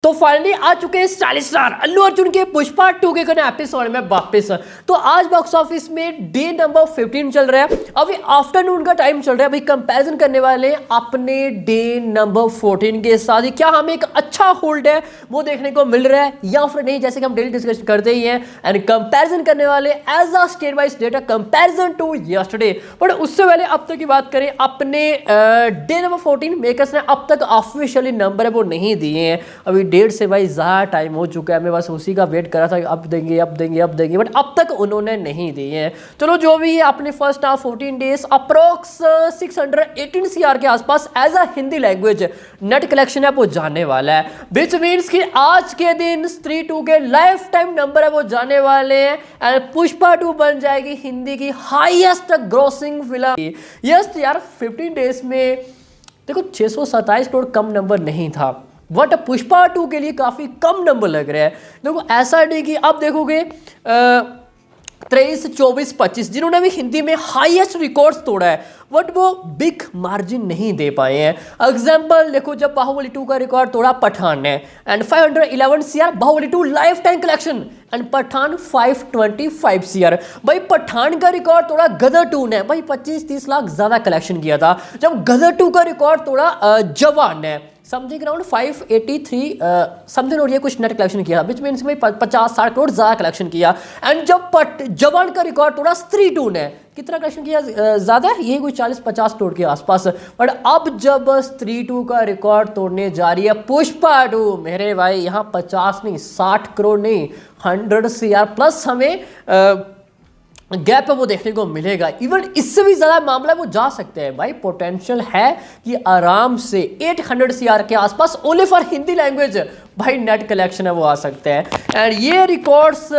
तो फाइनली आ चुके हैं स्टाइलिश स्टार अल्लू अर्जुन के पुष्पा 2 के नए एपिसोड में वापस। तो आज बॉक्स ऑफिस में डे नंबर 15 चल रहा है, अभी आफ्टरनून का टाइम चल रहा है। अभी कंपैरिजन करने वाले हैं अपने डे नंबर 14 के साथ ही। क्या हमें एक अच्छा होल्ड है वो देखने को मिल रहा है या फिर नहीं, जैसे कि हम डेली डिस्कशन करते ही हैं। एंड कंपैरिजन करने वाले as a state by state comparison to yesterday. But उससे पहले अब तक की बात करें, अपने डे नंबर 14 मेकर्स ने अब तक ऑफिशियली नंबर है वो नहीं दिए हैं। अभी डेढ़ से भाई ज़्यादा टाइम हो चुका है, मैं बस उसी का वेट कर रहा था, अब देंगे अब देंगे अब देंगे, बट अब तक उन्होंने नहीं दिए हैं। चलो जो भी है, अपने first half 14 days approx 618 CR के आसपास as a Hindi language net collection है वो जाने वाला है, विच मीन्स कि आज के दिन स्त्री 2 के लाइफ टाइम नंबर है वो जाने वाले हैं। एंड पुष्पा 2 बन जाएगी हिंदी की हाईएस्ट ग्रोसिंग फिल्म। यस यार, 15 डेज में देखो 627 करोड़ कम नंबर नहीं था, बट पुष्पा 2 के लिए काफ़ी कम नंबर लग रहा है। देखो ऐसा नहीं कि अब देखोगे 23, 24, 25 जिन्होंने भी हिंदी में हाईएस्ट रिकॉर्ड्स तोड़ा है, बट वो बिग मार्जिन नहीं दे पाए हैं। एग्जाम्पल देखो, जब बाहुबली 2 का रिकॉर्ड तोड़ा पठान ने and 511 CR Baahubali 2 lifetime collection, and Pathaan 525 CR। भाई पठान का रिकॉर्ड तोड़ा गदर 2 ने, भाई 25-30 लाख ज्यादा कलेक्शन किया था। जब गदर 2 का रिकॉर्ड तोड़ा जवान ने समथिंग अराउंड 583 समथिंग और ये कुछ नेट कलेक्शन किया, विच मीन्स में 50-60 करोड़ ज़्यादा कलेक्शन किया। एंड जब जवान का रिकॉर्ड तोड़ा स्त्री 2 ने, कितना कलेक्शन किया ज़्यादा, ये कोई 40-50 करोड़ के आसपास। बट अब जब स्त्री 2 का रिकॉर्ड तोड़ने जा रही है पुष्पा 2, मेरे भाई यहाँ 50 नहीं 60 करोड़ नहीं 100 CR प्लस हमें गैप है वो देखने को मिलेगा। इवन इससे भी ज़्यादा मामला वो जा सकते हैं भाई, पोटेंशियल है कि आराम से 800 CR के आसपास ओनली फॉर हिंदी लैंग्वेज भाई नेट कलेक्शन है वो आ सकते हैं। एंड ये रिकॉर्ड्स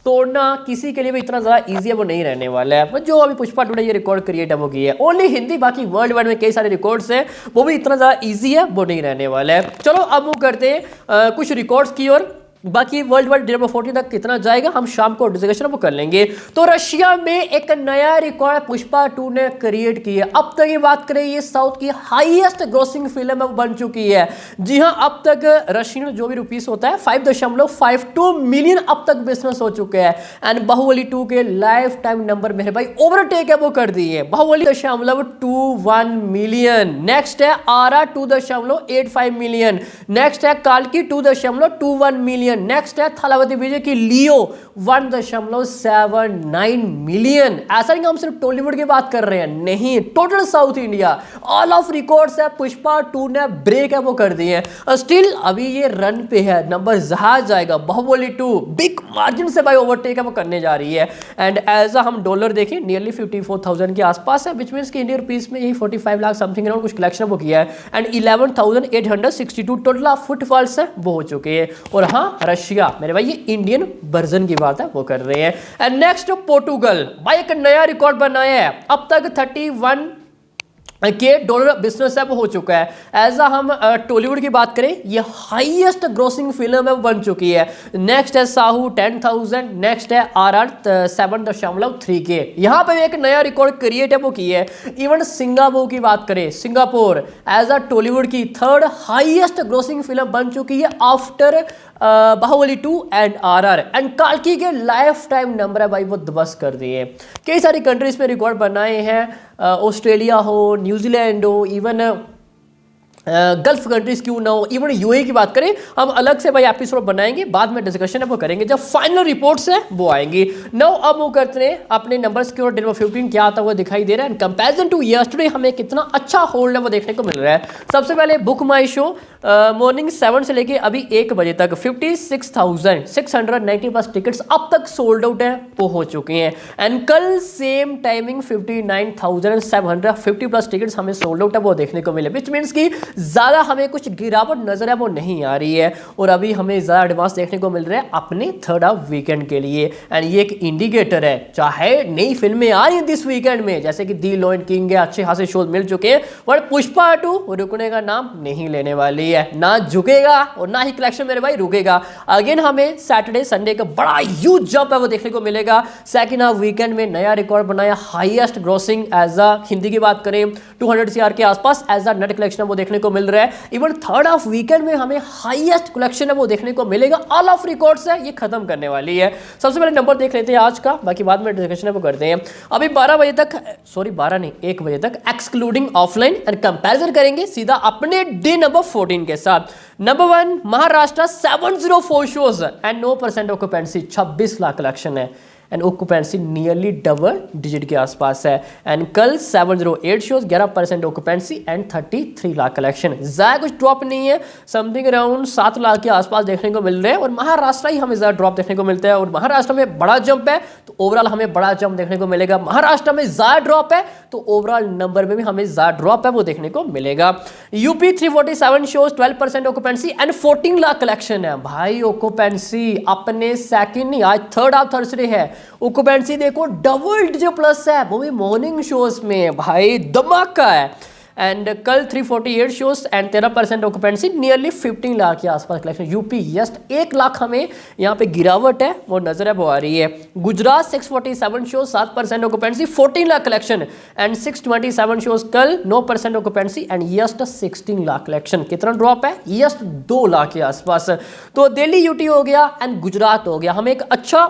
तोड़ना किसी के लिए भी इतना ज़्यादा ईजी है वो नहीं रहने वाला है। बट जो अभी पुष्पा 2 ने ये रिकॉर्ड क्रिएट है वो की है ओनली हिंदी, बाकी वर्ल्ड वाइड में कई सारे रिकॉर्ड्स हैं वो भी इतना ज़्यादा ईजी है वो नहीं रहने वाला है। चलो अब वो करते हैं कुछ रिकॉर्ड्स की ओर। बाकी वर्ल्ड वाइड डे नंबर 14 तक कितना जाएगा हम शाम को डिस्कशन वो कर लेंगे। तो रशिया में एक नया रिकॉर्ड पुष्पा 2 ने क्रिएट किया। अब तक ये बात करें, ये साउथ की हाईएस्ट ग्रोसिंग फिल्म बन चुकी है। जी हाँ, अब तक रशियन जो भी रुपीस होता है 5.52 मिलियन अब तक बिजनेस हो चुके हैं। एंड बाहुबली 2 के लाइफ टाइम नंबर मेरे भाई ओवरटेक है वो कर दिए। बाहुबली 2.21 मिलियन, नेक्स्ट है आरा 2.85 मिलियन, नेक्स्ट है काल्की 2.21 मिलियन, नेक्स्ट है थालावती विजय की लियो 1.79 मिलियन। ऐसा नहीं हम सिर्फ टॉलीवुड की बात कर रहे हैं, नहीं, total south India all of records है पुष्पा 2 ने ब्रेक है वो कर दिए हैं। स्टिल अभी ये रन पे है, नंबर जहाज जाएगा। बाहुबली 2 बिग मार्जिन से भाई ओवरटेक है वो करने जा रही है। एंड एज हम डॉलर देखें नियरली 54,000 के आसपास है, विच मीन्स कि इंडियन रुपीस में यही 45 लाख समथिंग अराउंड कुछ कलेक्शन वो किया है। एंड 11,862 टोटल फुटफॉल्स है वो हो चुके हैं। और हाँ, रशिया मेरे भाई ये इंडियन वर्जन की बात है वो कर रहे हैं। एंड नेक्स्ट पोर्टुगल भाई एक नया रिकॉर्ड बनाया है, अब तक 31 के डॉलर बिजनेस है वो हो चुका है। एज अ हम टॉलीवुड की बात करें, ये हाईएस्ट ग्रोसिंग फिल्म है वो बन चुकी है। नेक्स्ट है साहू 10,000, नेक्स्ट है RR 7.3 के। यहाँ पे एक नया रिकॉर्ड क्रिएट है वो की है। इवन सिंगापुर की बात करें, सिंगापुर एज अ टॉलीवुड की थर्ड हाईएस्ट ग्रोसिंग फिल्म बन चुकी है after Baahubali 2 and RR। And काल्की के लाइफ टाइम नंबर है भाई वो दबस कर दिए। कई सारी कंट्रीज में रिकॉर्ड बनाए हैं, ऑस्ट्रेलिया हो, न्यूजीलैंड हो, इवन गल्फ कंट्रीज क्यों ना हो, इवन यूएई की बात करें, हम अलग से भाई एपिसोड बनाएंगे, बाद में डिस्कशन है वो करेंगे जब फाइनल रिपोर्ट्स है वो आएंगी। नाउ अब वो करते हैं अपने नंबर्स की ओर। डे नंबर 15 क्या आता हुआ दिखाई दे रहा है, कंपैरिजन टू यस्टरडे हमें कितना अच्छा होल्ड है वो देखने को मिल रहा है। सबसे पहले बुक माई शो मॉर्निंग 7 से लेके अभी 1 बजे तक 56,690 प्लस टिकट्स अब तक सोल्ड आउट है वो हो चुके हैं। एंड कल सेम टाइमिंग 59,750 प्लस टिकट्स हमें सोल्ड आउट है वो देखने को मिले, विच मीन्स की ज़्यादा हमें कुछ गिरावट नजर है वो नहीं आ रही है। और अभी हमें ज़्यादा एडवांस देखने को मिल रहा है अपने थर्ड हाफ वीकेंड के लिए। एंड ये एक इंडिकेटर है, चाहे नई फिल्में आ रही हैं दिस वीकेंड में, जैसे कि दी लॉयन किंग है, अच्छे खासे शोज मिल चुके हैं, बट पुष्पा 2 रुकने का नाम नहीं लेने वाली है, ना झुकेगा और ना ही कलेक्शन मेरे भाई रुकेगा। अगेन हमें सैटरडे संडे का बड़ा ह्यूज जंप है वो देखने को मिलेगा। सेकंड हाफ वीकेंड में नया रिकॉर्ड बनाया, highest grossing as a Hindi की बात करें 200 CR के आसपास एज अ नेट कलेक्शन वो देखने को मिल रहा है। इवन थर्ड ऑफ वीकेंड में हमें हाईएस्ट कलेक्शन है वो देखने को मिलेगा। ऑल ऑफ रिकॉर्ड्स है ये खत्म करने वाली है। सबसे पहले नंबर देख लेते हैं आज का, बाकी बाद में डिस्कशन है वो करते हैं। अभी 12 बजे तक, सॉरी 12 नहीं 1 बजे तक एक्सक्लूडिंग ऑफलाइन एंड कंपैरिजन करेंगे सीधा अपने डे नंबर 14 के साथ। Number 1 Maharashtra 704 shows and 9% occupancy, 26 lakh collection है and occupancy nearly double digit के आसपास है। एंड कल 708 shows, 11% occupancy and 33 lakh collection. ज़्यादा कुछ ड्रॉप नहीं है, समथिंग अराउंड 7 लाख के आसपास देखने को मिल रहे हैं और महाराष्ट्र ही हमें ज़्यादा ड्रॉप देखने को मिलता है। और महाराष्ट्र में बड़ा जंप है तो ओवरऑल हमें बड़ा जंप देखने को मिलेगा। महाराष्ट्र में ज़्यादा ड्रॉप है तो ओवरऑल नंबर में भी हमें ज़्यादा ड्रॉप है वो देखने को मिलेगा। UP 347 shows, 12% occupancy and 14 lakh collection है। भाई ऑक्यूपेंसी अपने सेकंड नहीं, आज थर्ड ऑफ थर्सडे है, ऑक्यूपेंसी देखो डबल डिजिट प्लस है, वो भी मॉर्निंग शोज में, भाई धमाका है। एंड कल 348 shows and 13% occupancy, nearly 15 lakh के आसपास कलेक्शन। यूपी जस्ट 1 लाख हमें यहाँ पे गिरावट है वो नजर है वो आ रही है। Gujarat 647 shows, 7% occupancy, 14 lakh collection and 627 shows कल, 9% ऑक्यूपेंसी एंड यस्ट 16 लाख कलेक्शन। कितना ड्रॉप है? यस्ट 2 लाख के आसपास। तो दिल्ली यूटी हो गया एंड गुजरात हो गया, हमें एक अच्छा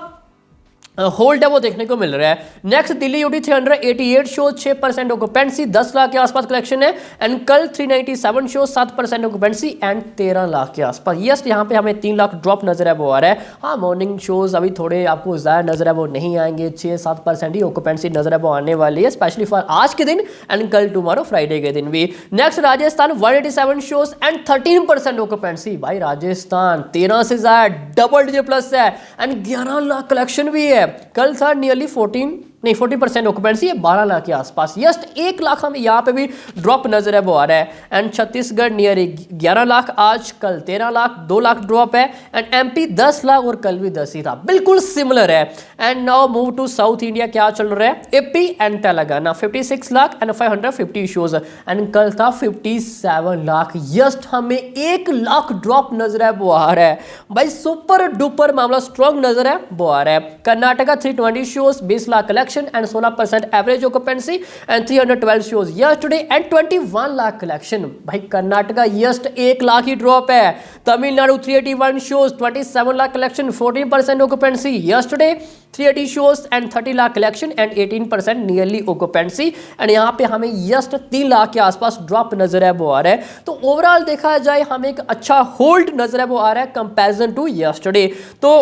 होल्ड है वो देखने को मिल रहा है। Next Delhi UT 388 show, 6% occupancy, 10 lakh के आसपास कलेक्शन है एंड कल 397 शो, 7% ऑक्यूपेंसी एंड 13 लाख के आसपास। यस यहाँ पे हमें 3 लाख ड्रॉप नजर है वो आ रहा है। हाँ मॉर्निंग शोज अभी थोड़े आपको ज़्यादा नजर है वो नहीं आएंगे, 6-7% ही ऑक्यूपेंसी नजर है वो आने वाली है, स्पेशली फॉर आज के दिन एंड कल टुमारो फ्राइडे के दिन भी। Next Rajasthan 187 shows and 13% occupancy. भाई राजस्थान 13 से ज़्यादा डबल डिजिट प्लस है एंड 11 लाख कलेक्शन भी है। कल था नियरली 40% ऑक्यूपेंसी है, 12 लाख के आसपास। जस्ट 1 लाख हमें यहाँ पे भी ड्रॉप नजर है वो आ रहा है। एंड छत्तीसगढ़ नियर 11 लाख आज, कल 13 लाख, 2 लाख ड्रॉप है। एंड एमपी 10 लाख और कल भी 10 ही था, बिल्कुल सिमिलर है। And now move to south India, क्या चल रहा है? AP and Telangana 56 lakh and 550 shows and कल था 57 लाख। जस्ट हमें 1 लाख ड्रॉप नजर है वो आ रहा है। भाई सुपर डुपर मामला स्ट्रॉन्ग नजर है वो आ रहा है। Karnataka 320 shows, 20 lakh collection and 16% average occupancy and 312 shows yesterday and 21 lakh collection। भाई कर्नाटका जस्ट 1 लाख ही ड्रॉप है। Tamil Nadu 381 shows, 27 lakh collection, 14% occupancy yesterday, 380 shows and 30 lakh collection and 18% nearly occupancy and यहाँ पे हमें जस्ट 3 लाख के आसपास ड्रॉप नजर है वो आ रहा है। तो ओवरऑल देखा जाए हमें एक अच्छा होल्ड नजर है वो आ रहा है कंपैरिजन टू यस्टरडे। तो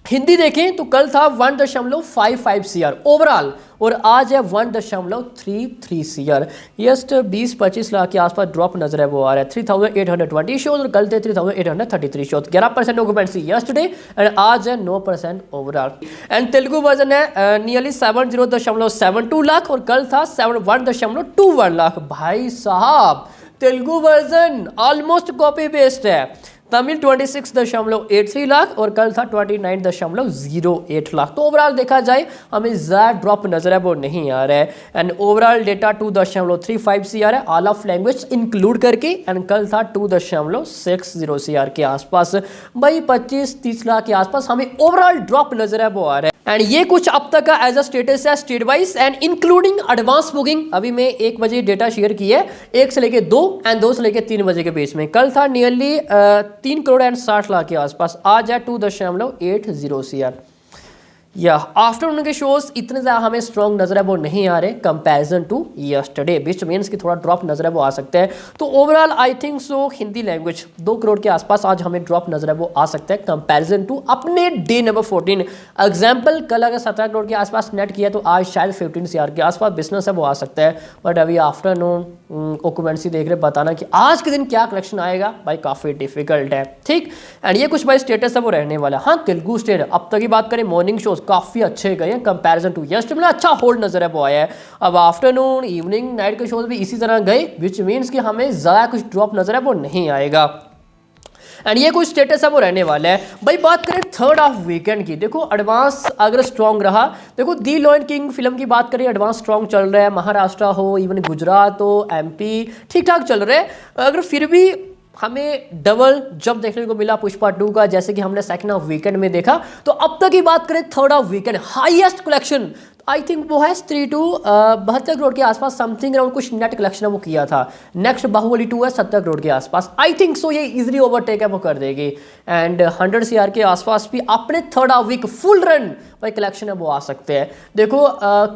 हिंदी देखें तो कल था 1.55 CR ओवरऑल और आज है 1.33 CR। जस्ट 20-25 लाख के आसपास ड्रॉप नजर है वो आ रहा है। 3820 शोज और कल थे 3833 शोज, 11% ऑक्यूपेंसी यस्टरडे एंड आज है 9% ओवरऑल। एंड तेलुगु वर्जन है नियरली 70.72 लाख और कल था 71.21 लाख। भाई साहब Telugu version almost copy paste है। तमिल 26.83 लाख और कल था 29.08 लाख। तो ओवरऑल देखा जाए हमें ज़्यादा ड्रॉप नजर है वो नहीं आ रहा है। एंड ओवरऑल डेटा 2.35 CR है ऑल ऑफ लैंग्वेज इंक्लूड करके एंड कल था 2.60 CR के आसपास। भाई 25-30 लाख के आसपास हमें ओवरऑल ड्रॉप नजर है वो आ रहा है। एंड ये कुछ अब तक का एज अ स्टेटस है state wise and including advance booking. अभी मैं 1 बजे डेटा शेयर की है, 1 से लेके 2 एंड 2 से लेके 3 बजे के बीच में। कल था नियरली 3 करोड़ एंड 60 लाख के आसपास, आज है 2.80 CR। या आफ्टरनून के शोज इतने ज़्यादा हमें स्ट्रॉन्ग नजर है वो नहीं आ रहे कंपैरिजन टू यस्टरडे, बीच मीन्स की थोड़ा ड्रॉप नजर है वो आ सकता है। तो overall I think so Hindi language 2 crore के आसपास आज हमें ड्रॉप नजर है वो आ सकता है कंपैरिजन टू अपने डे नंबर 14। एग्जाम्पल कल अगर 17 करोड़ के आसपास नेट किया तो आज शायद 15 CR के आसपास बिजनेस है वो आ सकता है। बट अभी आफ्टरनून ऑक्यूपेंसी देख रहे बताना कि आज के दिन क्या कलेक्शन आएगा भाई काफ़ी डिफिकल्ट है। ठीक एंड ये कुछ भाई स्टेटस है वो रहने वाला। हाँ तेलुगु स्टेट अब तक की बात करें मॉर्निंग शोज काफ़ी अच्छे गए हैं कंपैरिजन टू यस्टरडे, मतलब अच्छा होल्ड नजर है वो आया है। अब आफ्टरनून इवनिंग नाइट के शोज भी इसी तरह गए विच मीन्स कि हमें ज़्यादा कुछ ड्रॉप नजर है वो नहीं आएगा। एंड ये कुछ स्टेटस है वो रहने वाला है। भाई बात करें थर्ड ऑफ वीकेंड की, देखो एडवांस अगर स्ट्रॉन्ग रहा, देखो दी लॉयन किंग फिल्म की बात करें एडवांस स्ट्रॉन्ग चल रहा है, महाराष्ट्र हो इवन गुजरात हो एमपी ठीक ठाक चल रहे हैं। अगर फिर भी हमें डबल जंप देखने को मिला पुष्पा 2 का जैसे कि हमने सेकंड ऑफ वीकेंड में देखा, तो अब तक की बात करें third of weekend highest collection I think वो है 3 to 72 करोड़ के आसपास समथिंग अराउंड कुछ नेट कलेक्शन वो किया था। नेक्स्ट बाहुबली 2 है 70 करोड़ के आसपास। आई थिंक सो ये इजीली ओवरटेक है वो कर देगी। एंड 100 CR के आसपास भी अपने third half week full run भाई कलेक्शन है वो आ सकते हैं। देखो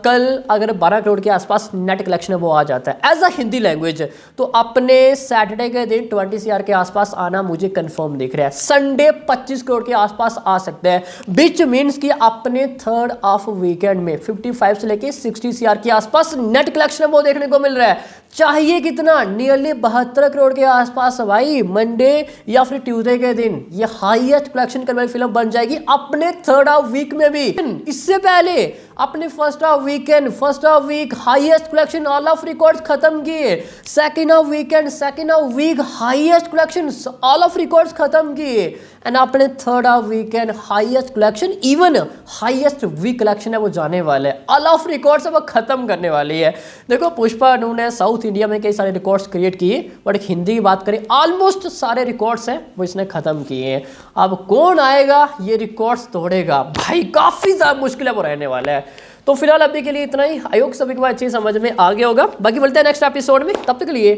कल अगर 12 करोड़ के आसपास नेट कलेक्शन है वो आ जाता है एज अ हिंदी लैंग्वेज, तो अपने सैटरडे के दिन 20 CR के आसपास आना मुझे कंफर्म दिख रहा है। संडे 25 करोड़ के आसपास आ सकते हैं, विच मीन्स कि अपने थर्ड हाफ वीकेंड में 55 से लेके 60 CR के आसपास नेट कलेक्शन है वो देखने को मिल रहा है। चाहिए कितना, नियरली 72 करोड़ के आसपास भाई। मंडे या फिर ट्यूसडे के दिन ये हाईएस्ट कलेक्शन करने वाली फिल्म बन जाएगी अपने थर्ड हाफ वीक में भी। इससे पहले अपने first half week highest collection all of records खत्म किए। Second half week highest collection all of records खत्म किए। एंड अपने third half weekend highest collection, even highest week collection है वो जाने वाले हैं। ऑल ऑफ रिकॉर्ड्स वो खत्म करने वाली है। देखो पुष्पा ने साउथ इंडिया में कई सारे रिकॉर्ड्स क्रिएट किए, बट हिंदी की बात करें ऑलमोस्ट सारे रिकॉर्ड्स हैं वो इसने खत्म किए हैं। अब कौन आएगा ये रिकॉर्ड्स तोड़ेगा भाई, काफी ज्यादा मुश्किल है वो रहने वाला है। तो फिलहाल अभी के लिए इतना ही। आई होप सभी को अच्छी समझ में आ गया होगा। बाकी मिलते हैं नेक्स्ट एपिसोड में, तब तक के लिए